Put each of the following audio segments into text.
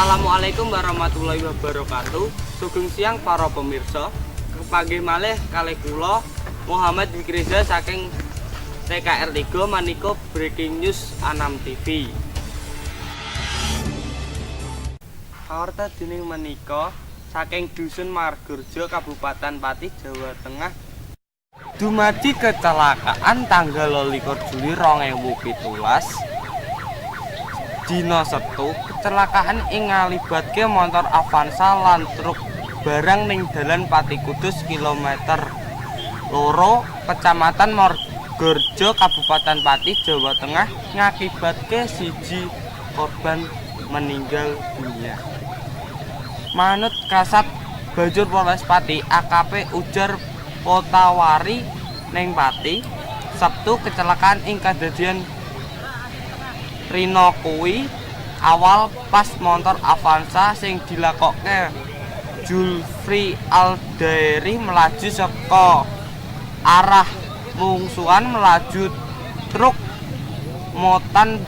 Assalamualaikum warahmatullahi wabarakatuh. Sugeng siang para pemirsa. Kepanggih malih kalih kula Muhammad Wikreza saking TKR 3 Maniko Breaking News Anam TV. Kawarta dening menika saking Dusun Margorjo Kabupaten Pati Jawa Tengah dumadi kecelakaan tanggal 12 Juli 2017 dina Setu. Kecelakaan ing ngalibatke montor Avanza lan truk barang ning dalan Pati Kudus kilometer 2 Kecamatan Margorjo Kabupaten Pati Jawa Tengah ngakibatke siji korban meninggal dunia. Manut Kasat Bajur Polres Pati AKP Ujar Potawari ning Pati, Sabtu kecelakaan ing kadadian rino kuwi awal pas montor Avanza sing dilakokke Julfri Aldairi melaju saka arah mungsuhan melaju truk motan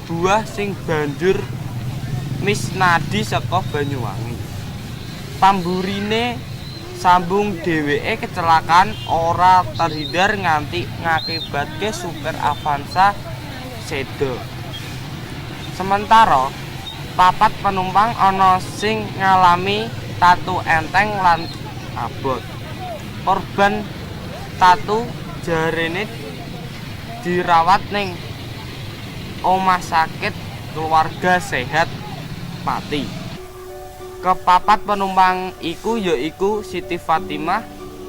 buah sing banjur misnadi saka Banyuwangi. Pamburine sambung dheweke kecelakaan ora terhindar nganti ngakibatke supir Avanza sedo. Sementara papat penumpang ana sing ngalami tatu enteng lan abot. Korban tatu jarene dirawat ning Omah Sakit Keluarga Sehat Pati. Kepapat penumpang iku yaiku Siti Fatimah,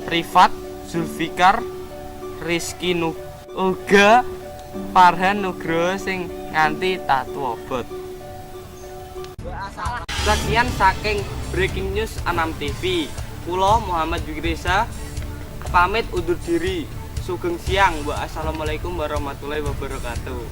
Rifat, Zulfikar, Rizky Nuga, Farhan Nugroho sing nganti tatu abot. Sekian saking Breaking News Anam TV. Kula Muhammad Wikreza pamit undur diri. Sugeng siang. Wassalamualaikum warahmatullahi wabarakatuh.